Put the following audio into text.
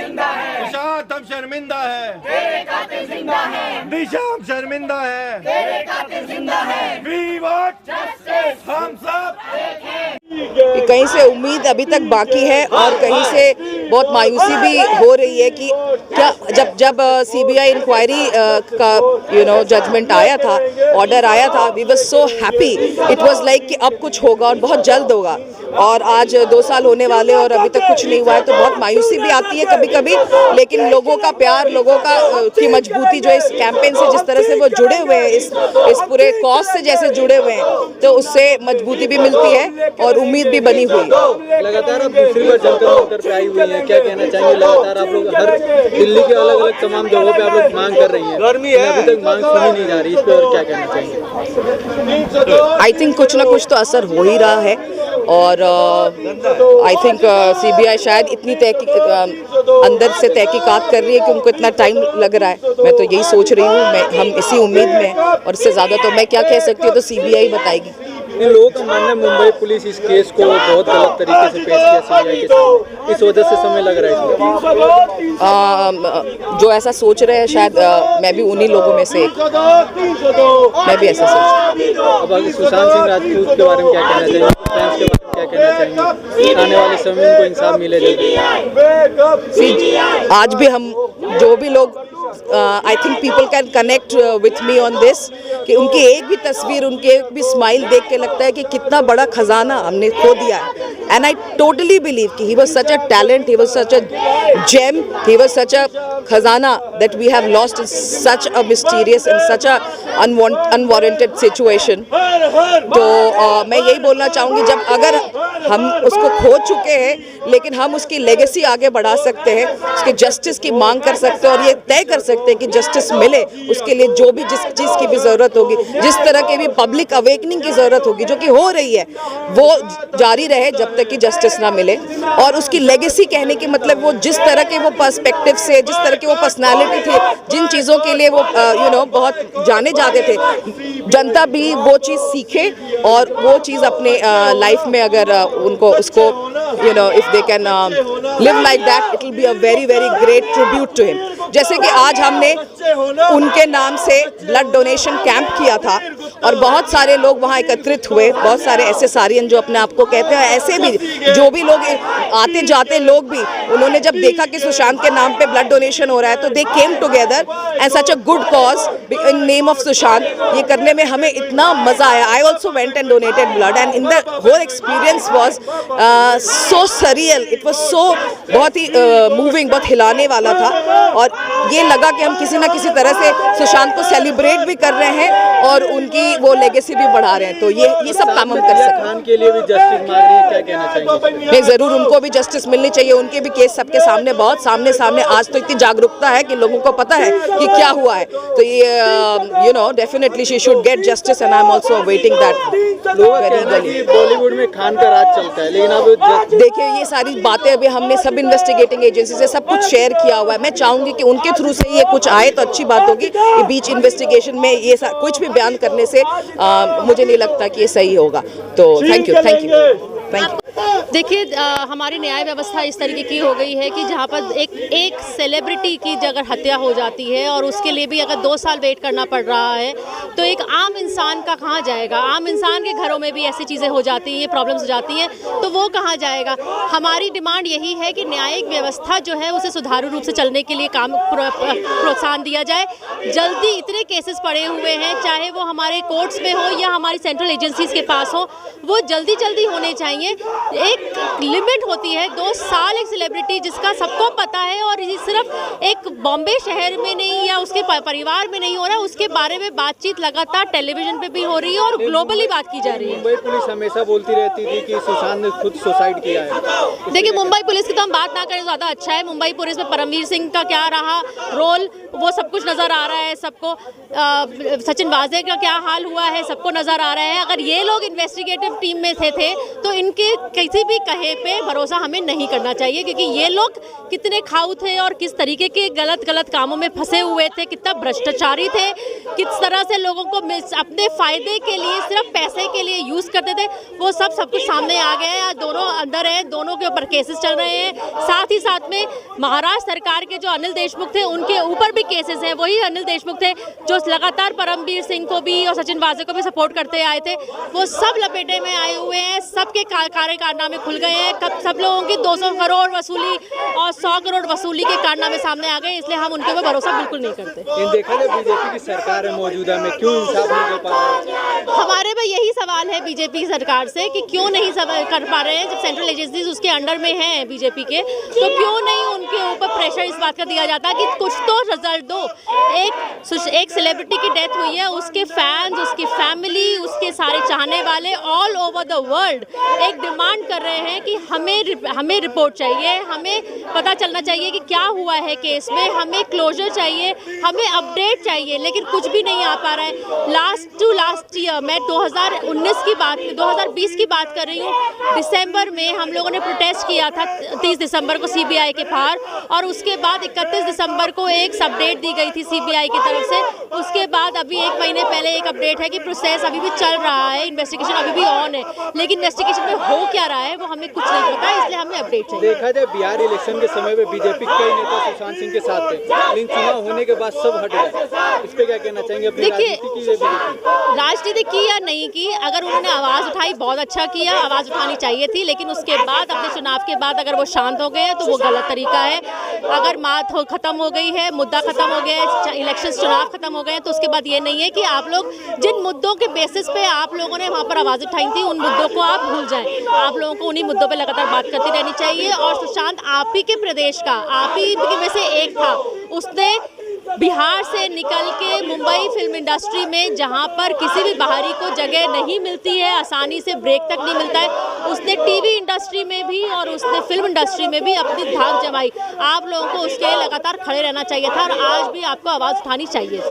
सुशांत हम शर्मिंदा है, दिशा हम शर्मिंदा है, वी वांट जस्टिस, हम सब कहीं से उम्मीद अभी तक बाकी है और कहीं से बहुत मायूसी भी हो रही है कि क्या जब सीबीआई इंक्वायरी का जजमेंट आया था, ऑर्डर आया था, we were so happy, it was like कि अब कुछ होगा और बहुत जल्द होगा, और आज 2 साल होने वाले और अभी तक कुछ नहीं हुआ है, तो बहुत मायूसी भी आती है कभी कभी। लेकिन लोगों का प्यार, लोगों का की मजबूती जो इस कैंपेन से जिस तरह से वो जुड़े हुए हैं, इस पूरे कॉज से जैसे जुड़े हुए हैं, तो उससे मजबूती भी मिलती है और उम्मीद भी बनी हुई है। लगातार आप दूसरी बार जंतर मंतर पे आई हुई हैं, क्या कहना चाहेंगे? लगातार आप लोग हर दिल्ली के अलग अलग तमाम जगहों पे आप लोग मांग कर रही हैं, अभी तक मांग सुनी नहीं जा रही, इस पर और क्या कहना चाहेंगे? आई थिंक कुछ ना कुछ तो असर हो ही रहा है, और आई थिंक सीबीआई शायद इतनी अंदर से तहकीकात कर रही है कि उनको इतना टाइम लग रहा है। मैं तो यही सोच रही हूँ, हम इसी उम्मीद में, और इससे ज़्यादा तो मैं क्या कह सकती हूँ, तो सीबीआई बताएगी। इन लोगों का मानना है मुंबई पुलिस इस केस को बहुत गलत तरीके से पेश किया सीबीआई के सामने, इस वजह से समय लग रहा है। जो ऐसा सोच रहे हैं शायद मैं भी उन्हीं लोगों में से एक, मैं भी ऐसा सोचती हूँ। अब आगे सुशांत सिंह राजपूत के बारे में क्या कहना चाहिए, फैंस के बारे में क्या कहना चाहेंगे? आने वाले समय में उनको इंसाफ मिले जल्दी। आज भी हम जो भी लोग I think people can connect with me on this, कि उनकी एक भी तस्वीर, उनकी एक भी स्माइल देख के लगता है कि कितना बड़ा खजाना हमने खो दिया है। एंड आई टोटली बिलीव कि he was such a talent, he was such a gem, he was such a खजाना that we have lost in such a mysterious and such a unwarranted situation. तो मैं यही बोलना चाहूँगी, जब अगर हम उसको खो चुके हैं, लेकिन हम उसकी लेगेसी आगे बढ़ा सकते हैं, उसके जस्टिस की मांग कर सकते हैं और ये तय कर सकते हैं कि जस्टिस मिले, उसके लिए जो भी जिस चीज़ की भी ज़रूरत होगी, जिस तरह की भी पब्लिक अवेकनिंग की ज़रूरत होगी, जो कि हो रही है, वो जारी रहे जब तक कि जस्टिस ना मिले। और उसकी लेगेसी कहने की मतलब वो जिस तरह के वो पर्सपेक्टिव से, जिस तरह की वो पर्सनालिटी थी, जिन चीज़ों के लिए वो बहुत जाने जाते थे, जनता भी वो चीज़ सीखे और वो चीज़ अपने लाइफ में अगर उनको उसको if they can live like that, it will be a very very great tribute to him। जैसे कि आज हमने उनके नाम से ब्लड डोनेशन कैंप किया था और बहुत सारे लोग वहाँ एकत्रित हुए, बहुत सारे एसएसआरियन जो अपने आप को कहते हैं, ऐसे भी जो भी लोग आते जाते लोग भी, उन्होंने जब देखा कि सुशांत के नाम पे ब्लड डोनेशन हो रहा है, तो they came together and such a good cause in name of Sushant. ये करने में हमें इतना मज़ा आया। I also went and donated blood and in the whole experience was so surreal, it was so बहुत ही मूविंग, बहुत हिलाने वाला था, और ये लगा कि हम किसी ना किसी तरह से सुशांत को सेलिब्रेट भी कर रहे हैं और उनकी वो लेगेसी भी बढ़ा रहे हैं। तो ये सब काम हम कर सकते हैं। खान के लिए भी जस्टिस मांग रही है, क्या कहना चाहेंगे? नहीं, ज़रूर उनको भी जस्टिस मिलनी चाहिए। उनके भी केस सबके सामने, बहुत सामने आज तो इतनी जागरूकता है कि लोगों को पता है कि क्या हुआ है, तो ये definitely she should get justice and I am also waiting that. Bollywood में खान का राज चलता है, लेकिन अब देखिए ये सारी बातें अभी हमने सब इन्वेस्टिगेटिंग एजेंसी से सब कुछ शेयर किया हुआ है। मैं चाहूँगी कि उनके थ्रू से ये कुछ आए तो अच्छी बात होगी। ये बीच इन्वेस्टिगेशन में ये कुछ भी बयान करने से मुझे नहीं लगता कि ये सही होगा। तो थैंक यू। देखिए हमारी न्याय व्यवस्था इस तरीके की हो गई है कि जहाँ पर एक सेलिब्रिटी की अगर हत्या हो जाती है और उसके लिए भी अगर 2 साल वेट करना पड़ रहा है, तो एक आम इंसान का कहाँ जाएगा? आम इंसान के घरों में भी ऐसी चीज़ें हो जाती हैं, ये प्रॉब्लम्स हो जाती हैं, तो वो कहाँ जाएगा? हमारी डिमांड यही है कि न्यायिक व्यवस्था जो है उसे सुचारू रूप से चलने के लिए काम प्रोत्साहन दिया जाए। जल्दी इतने केसेस पड़े हुए हैं, चाहे वो हमारे कोर्ट्स में हो या हमारी सेंट्रल एजेंसीज के पास हो, वो जल्दी होने चाहिए। एक लिमिट होती है, 2 साल एक सेलिब्रिटी जिसका सबको पता है, और सिर्फ एक बॉम्बे शहर में नहीं या उसके परिवार में नहीं हो रहा है, उसके बारे में बातचीत लगातार टेलीविजन पे भी हो रही है और ग्लोबली बात की जा रही है। मुंबई पुलिस हमेशा बोलती रहती थी कि सुशांत ने खुद सुसाइड किया है। देखिए मुंबई पुलिस की तो हम बात ना करें ज़्यादा अच्छा है। मुंबई पुलिस में परमवीर सिंह का क्या रहा रोल, वो सब कुछ नज़र आ रहा है सबको। सचिन वाजे का क्या हाल हुआ है सबको नज़र आ रहा है। अगर ये लोग इन्वेस्टिगेटिव टीम में थे तो इनके किसी भी कहे पे भरोसा हमें नहीं करना चाहिए, क्योंकि ये लोग कितने खाऊ थे और किस तरीके के गलत कामों में फंसे हुए थे, कितना भ्रष्टाचारी थे, किस तरह से लोगों को अपने फायदे के लिए, सिर्फ पैसे के लिए यूज करते थे, वो सब कुछ सामने आ गया है। आज दोनों अंदर है, दोनों के ऊपर केसेस चल रहे हैं। साथ ही साथ में महाराष्ट्र सरकार के जो अनिल देशमुख थे उनके ऊपर भी केसेस हैं। वही अनिल देशमुख थे जो लगातार परमबीर सिंह को भी और सचिन वाजे को भी सपोर्ट करते आए थे, वो सब लपेटे में आए हुए हैं। सबके कारनामे खुल गए हैं। कब सब लोगों की 200 करोड़ वसूली और 100 करोड़ वसूली के कारनामे सामने आ गए, इसलिए हम उनके ऊपर भरोसा बिल्कुल नहीं करते। देखा जाए बीजेपी की सरकार है मौजूदा में, क्यों इंसाफ नहीं कर पा रहे? हमारे में यही सवाल है बीजेपी सरकार से कि क्यों नहीं कर पा रहे हैं। जब सेंट्रल एजेंसीज उसके अंडर में हैं बीजेपी के, तो क्यों नहीं उनके ऊपर प्रेशर इस बात का दिया जाता कि कुछ तो रिजल्ट दो। एक सेलिब्रिटी की डेथ हुई है, उसके फैंस, उसकी फैमिली, उसके सारे चाहने वाले ऑल ओवर द वर्ल्ड एक डिमांड कर रहे हैं कि हमें रिपोर्ट चाहिए, हमें पता चलना चाहिए कि क्या हुआ है केस में, हमें क्लोजर चाहिए, हमें अपडेट चाहिए, लेकिन कुछ भी नहीं आ पा रहा है। लास्ट ईयर मैं 2020 की बात कर रही हूँ, दिसंबर में हम लोगों ने प्रोटेस्ट किया था 30 दिसंबर को सीबीआई के बाहर, और उसके बाद 31 दिसंबर को एक अपडेट दी गई थी सीबीआई की तरफ से। उसके बाद अभी 1 महीने पहले एक अपडेट है कि प्रोसेस अभी भी चल रहा है, इन्वेस्टिगेशन अभी भी ऑन है, लेकिन इन्वेस्टिगेशन में हो क्या रहा है वो हमें कुछ नहीं पता, इसलिए हमें अपडेट चाहिए। देखा जाए बिहार इलेक्शन के समय में बीजेपी कई नेता सुशांत सिंह के साथ थे, लेकिन चुनाव होने के बाद सब हट गए। इस पे क्या कहना चाहेंगे? देखिए, राजनीति की या नहीं की, अगर उन्होंने आवाज़ उठाई बहुत अच्छा किया, आवाज़ उठानी चाहिए थी, लेकिन उसके बाद अपने चुनाव के बाद अगर वो शांत हो गए हैं तो वो गलत तरीका है। अगर बात खत्म हो गई है, मुद्दा खत्म हो गया है, इलेक्शन चुनाव खत्म हो गए हैं, तो उसके बाद ये नहीं है कि आप लोग जिन मुद्दों के बेसिस पे आप लोगों ने वहाँ पर आवाज़ उठाई थी उन मुद्दों को आप भूल जाएं। आप लोगों को उन्हीं मुद्दों पे लगातार बात करती रहनी चाहिए। और सुशांत आप ही के प्रदेश का, आप ही में से एक था, उसने बिहार से निकल के मुंबई फिल्म इंडस्ट्री में, जहां पर किसी भी बाहरी को जगह नहीं मिलती है, आसानी से ब्रेक तक नहीं मिलता है, उसने टीवी इंडस्ट्री में भी और उसने फिल्म इंडस्ट्री में भी अपनी धाक जमाई। आप लोगों को उसके लगातार खड़े रहना चाहिए था और आज भी आपको आवाज़ उठानी चाहिए।